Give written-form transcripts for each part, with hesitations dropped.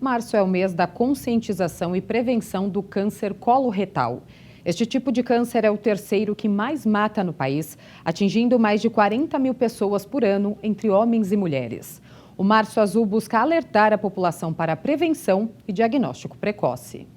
Março é o mês da conscientização e prevenção do câncer coloretal. Este tipo de câncer é o terceiro que mais mata no país, atingindo mais de 40 mil pessoas por ano, entre homens e mulheres. O Março Azul busca alertar a população para a prevenção e diagnóstico precoce.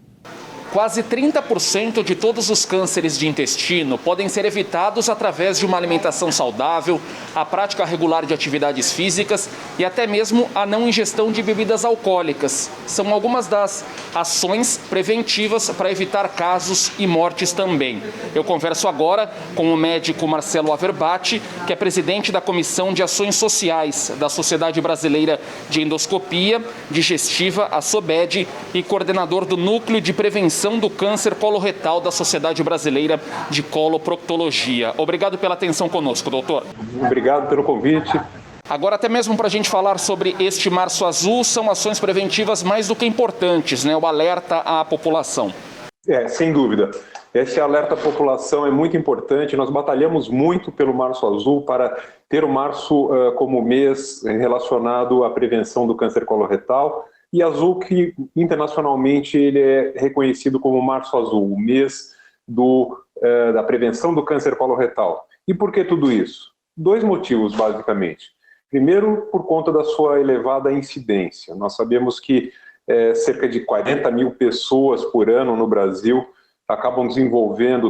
Quase 30% de todos os cânceres de intestino podem ser evitados através de uma alimentação saudável, a prática regular de atividades físicas e até mesmo a não ingestão de bebidas alcoólicas. São algumas das ações preventivas para evitar casos e mortes também. Eu converso agora com o médico Marcelo Averbati, que é presidente da Comissão de Ações Sociais da Sociedade Brasileira de Endoscopia Digestiva, a SOBED, e coordenador do Núcleo de Prevenção do Câncer Coloretal da Sociedade Brasileira de Coloproctologia. Obrigado pela atenção conosco, doutor. Obrigado pelo convite. Agora, até mesmo para a gente falar sobre este Março Azul, são ações preventivas mais do que importantes, né? O alerta à população. Sem dúvida. Esse alerta à população é muito importante. Nós batalhamos muito pelo Março Azul para ter o março como mês relacionado à prevenção do câncer coloretal. E azul, que internacionalmente ele é reconhecido como Março Azul, o mês da prevenção do câncer coloretal. E por que tudo isso? Dois motivos, basicamente. Primeiro, por conta da sua elevada incidência. Nós sabemos que cerca de 40 mil pessoas por ano no Brasil acabam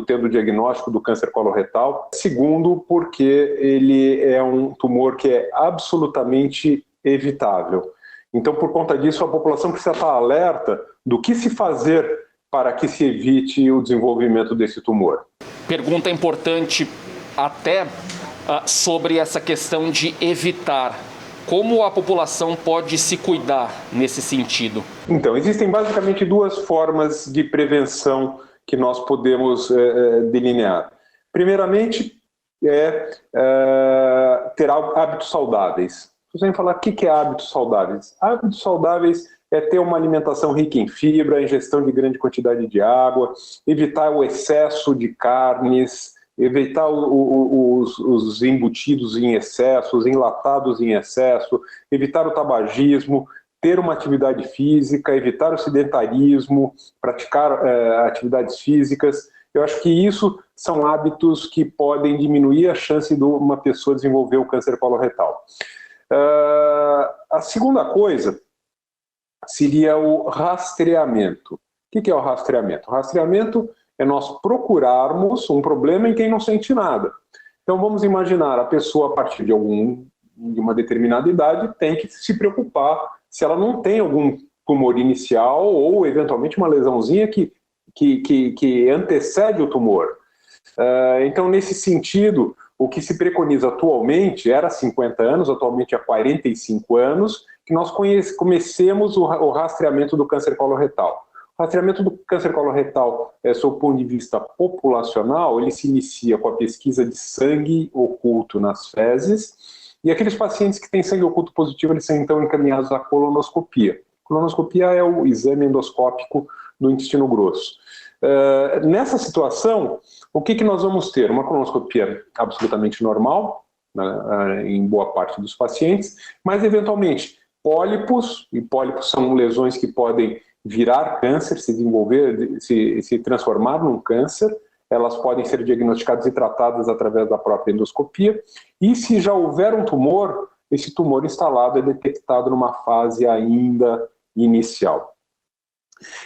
tendo diagnóstico do câncer coloretal. Segundo, porque ele é um tumor que é absolutamente evitável. Então, por conta disso, a população precisa estar alerta do que se fazer para que se evite o desenvolvimento desse tumor. Pergunta importante até sobre essa questão de evitar. Como a população pode se cuidar nesse sentido? Então, existem basicamente duas formas de prevenção que nós podemos delinear. Primeiramente, ter hábitos saudáveis. Você vai falar o que é hábitos saudáveis? Hábitos saudáveis é ter uma alimentação rica em fibra, ingestão de grande quantidade de água, evitar o excesso de carnes, evitar os embutidos em excesso, os enlatados em excesso, evitar o tabagismo, ter uma atividade física, evitar o sedentarismo, praticar atividades físicas. Eu acho que isso são hábitos que podem diminuir a chance de uma pessoa desenvolver o câncer coloretal. A segunda coisa seria o rastreamento. O que é o rastreamento? O rastreamento é nós procurarmos um problema em quem não sente nada. Então vamos imaginar a pessoa a partir de uma determinada idade tem que se preocupar se ela não tem algum tumor inicial ou eventualmente uma lesãozinha que antecede o tumor. Então nesse sentido, o que se preconiza atualmente era 50 anos, atualmente é 45 anos, que nós comecemos o rastreamento do câncer coloretal. O rastreamento do câncer coloretal, sob o ponto de vista populacional, ele se inicia com a pesquisa de sangue oculto nas fezes, e aqueles pacientes que têm sangue oculto positivo, eles são então encaminhados à colonoscopia. A colonoscopia é o exame endoscópico do intestino grosso. Nessa situação, o que nós vamos ter? Uma colonoscopia absolutamente normal, né, em boa parte dos pacientes, mas eventualmente pólipos, e pólipos são lesões que podem virar câncer, se desenvolver, se transformar num câncer, elas podem ser diagnosticadas e tratadas através da própria endoscopia, e se já houver um tumor, esse tumor instalado é detectado numa fase ainda inicial.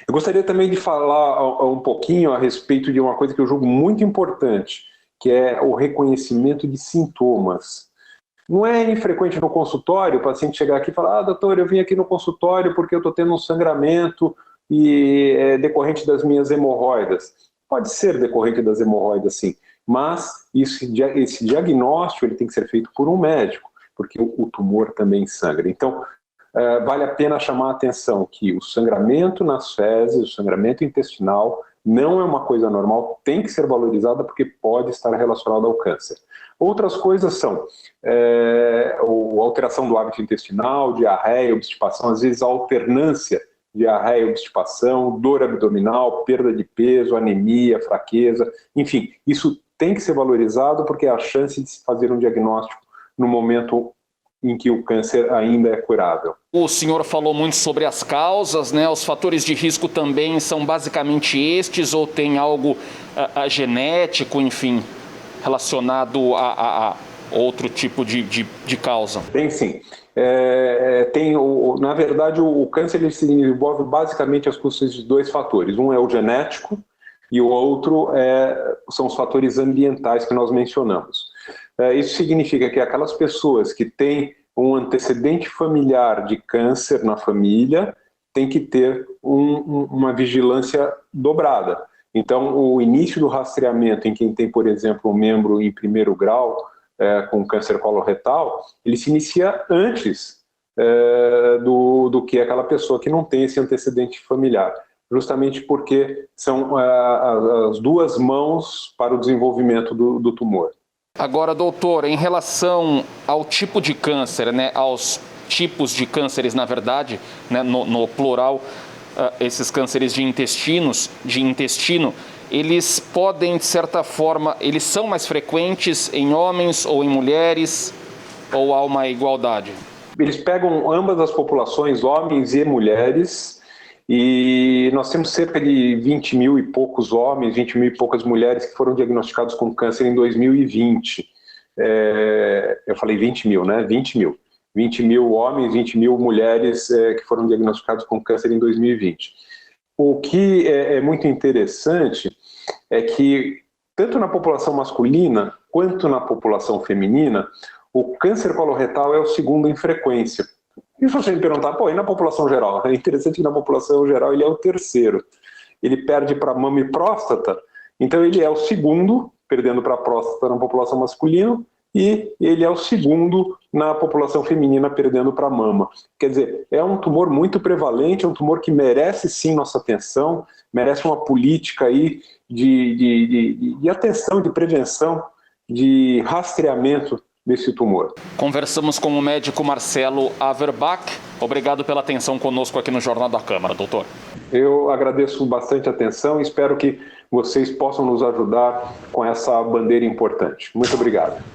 Eu gostaria também de falar um pouquinho a respeito de uma coisa que eu julgo muito importante, que é o reconhecimento de sintomas. Não é infrequente no consultório o paciente chegar aqui e falar: doutor, eu vim aqui no consultório porque eu estou tendo um sangramento e é decorrente das minhas hemorroidas. Pode ser decorrente das hemorroidas, sim, mas esse diagnóstico ele tem que ser feito por um médico, porque o tumor também sangra. Então, vale a pena chamar a atenção que o sangramento nas fezes, o sangramento intestinal, não é uma coisa normal, tem que ser valorizada porque pode estar relacionado ao câncer. Outras coisas são alteração do hábito intestinal, diarreia, obstipação, às vezes a alternância diarreia, obstipação, dor abdominal, perda de peso, anemia, fraqueza, enfim, isso tem que ser valorizado porque é a chance de se fazer um diagnóstico no momento em que o câncer ainda é curável. O senhor falou muito sobre as causas, né? Os fatores de risco também são basicamente estes, ou tem algo genético, enfim, relacionado a outro tipo de causa? Tem sim. Na verdade, o câncer ele se envolve basicamente as custas de dois fatores. Um é o genético e o outro são os fatores ambientais que nós mencionamos. Isso significa que aquelas pessoas que têm um antecedente familiar de câncer na família têm que ter uma vigilância dobrada. Então, o início do rastreamento em quem tem, por exemplo, um membro em primeiro grau com câncer coloretal, ele se inicia antes do que aquela pessoa que não tem esse antecedente familiar, justamente porque são as duas mãos para o desenvolvimento do tumor. Agora, doutor, em relação ao tipo de câncer, né, aos tipos de cânceres, na verdade, né, no plural, esses cânceres de intestino, eles podem, de certa forma, eles são mais frequentes em homens ou em mulheres, ou há uma igualdade? Eles pegam ambas as populações, homens e mulheres, e nós temos cerca de 20 mil e poucos homens, 20 mil e poucas mulheres que foram diagnosticados com câncer em 2020. Eu falei 20 mil, né? 20 mil. 20 mil homens, 20 mil mulheres que foram diagnosticados com câncer em 2020. O que é muito interessante é que, tanto na população masculina quanto na população feminina, o câncer coloretal é o segundo em frequência. E se você me perguntar, e na população geral? É interessante que na população geral ele é o terceiro. Ele perde para mama e próstata, então ele é o segundo, perdendo para a próstata na população masculina, e ele é o segundo na população feminina, perdendo para a mama. Quer dizer, é um tumor muito prevalente, é um tumor que merece sim nossa atenção, merece uma política aí de atenção, de prevenção, de rastreamento desse tumor. Conversamos com o médico Marcelo Averbach. Obrigado pela atenção conosco aqui no Jornal da Câmara, doutor. Eu agradeço bastante a atenção e espero que vocês possam nos ajudar com essa bandeira importante. Muito obrigado.